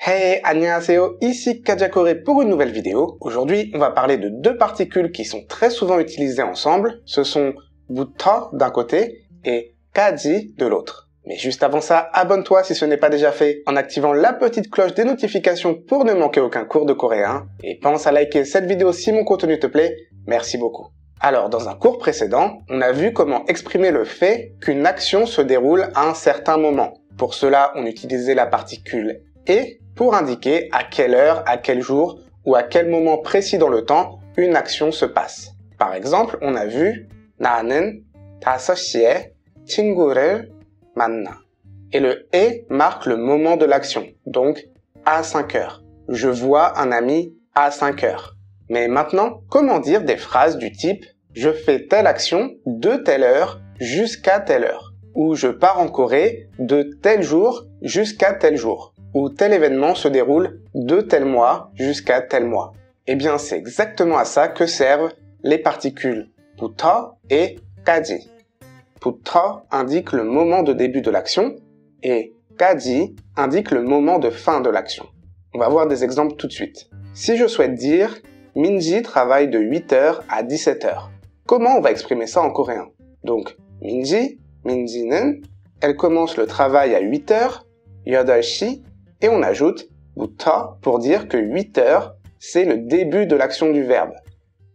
Hey, annyeonghaseyo, ici Kajakore pour une nouvelle vidéo. Aujourd'hui, on va parler de deux particules qui sont très souvent utilisées ensemble. Ce sont buta d'un côté et kaji de l'autre. Mais juste avant ça, abonne-toi si ce n'est pas déjà fait en activant la petite cloche des notifications pour ne manquer aucun cours de coréen. Et pense à liker cette vidéo si mon contenu te plaît. Merci beaucoup. Alors, dans un cours précédent, on a vu comment exprimer le fait qu'une action se déroule à un certain moment. Pour cela, on utilisait la particule et pour indiquer à quelle heure, à quel jour ou à quel moment précis dans le temps une action se passe. Par exemple, on a vu 나는 5시에 친구를 만나. Et le et marque le moment de l'action, donc à 5 heures. Je vois un ami à 5 heures. Mais maintenant, comment dire des phrases du type « Je fais telle action de telle heure jusqu'à telle heure » ou « Je pars en Corée de tel jour jusqu'à tel jour » ou « Tel événement se déroule de tel mois jusqu'à tel mois ». Eh bien, c'est exactement à ça que servent les particules buta et kaji. Buta indique le moment de début de l'action et kaji indique le moment de fin de l'action. On va voir des exemples tout de suite. Si je souhaite dire « Minji travaille de 8h à 17h », comment on va exprimer ça en coréen? Donc, Minji는, elle commence le travail à 8h, 8시, et on ajoute buta pour dire que 8h, c'est le début de l'action du verbe.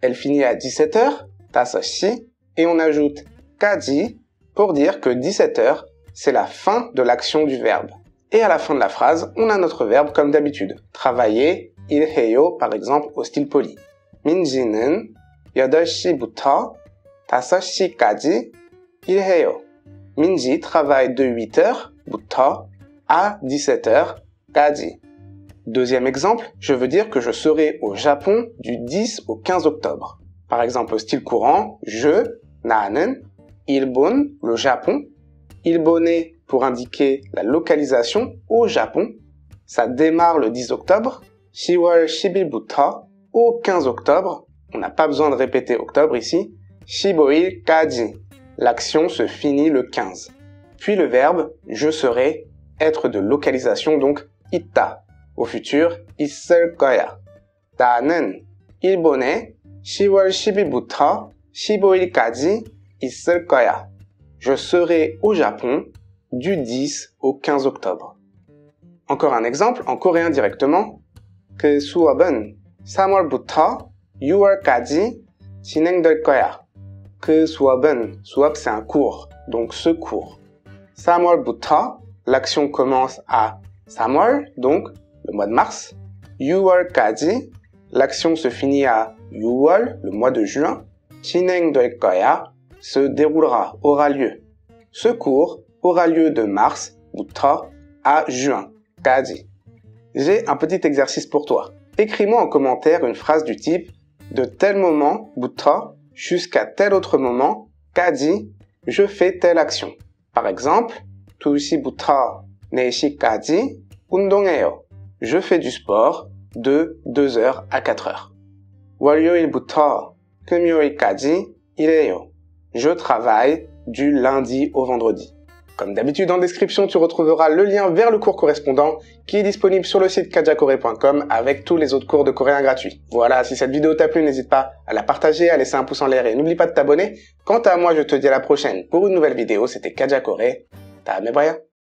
Elle finit à 17h, 5시, et on ajoute kaji pour dire que 17h, c'est la fin de l'action du verbe. Et à la fin de la phrase, on a notre verbe comme d'habitude. Travailler, 일해요, par exemple, au style poli. 민지는 8시부터 5시까지 일해요. Minji travaille de 8h, à 17h, Deuxième exemple, je veux dire que je serai au Japon du 10 au 15 octobre. Par exemple, au style courant, 나는 일본, le Japon, 일본에 pour indiquer la localisation au Japon. Ça démarre le 10 octobre, 10월 10일부터 au 15 octobre. On n'a pas besoin de répéter octobre ici. 15일까지. L'action se finit le 15. Puis le verbe je serai, être de localisation donc 있다. Au futur, 있을 거야. 나는 일본에 10월 10일부터 15일까지 있을 거야. Je serai au Japon du 10 au 15 octobre. Encore un exemple en coréen directement. 그 수업은 3월부터 6월까지 진행될 거야. 그 수업은, 수업 c'est un cours, donc ce cours. 3월부터, l'action commence à 3월, donc le mois de mars. 6월까지, l'action se finit à 6월, le mois de juin. 진행될 거야, se déroulera, aura lieu. Ce cours aura lieu de mars-부터 à juin. 까지. J'ai un petit exercice pour toi. Écris-moi en commentaire une phrase du type de tel moment, 부터, jusqu'à tel autre moment, 까지, je fais telle action. Par exemple, 2시부터 4시까지 운동해요. Je fais du sport de 2h à 4h. 월요일부터 금요일까지 일해요. Je travaille du lundi au vendredi. Comme d'habitude, en description, tu retrouveras le lien vers le cours correspondant qui est disponible sur le site kajakore.com avec tous les autres cours de coréen gratuits. Voilà, si cette vidéo t'a plu, n'hésite pas à la partager, à laisser un pouce en l'air et n'oublie pas de t'abonner. Quant à moi, je te dis à la prochaine pour une nouvelle vidéo. C'était Kajakore. 다음에 봐요.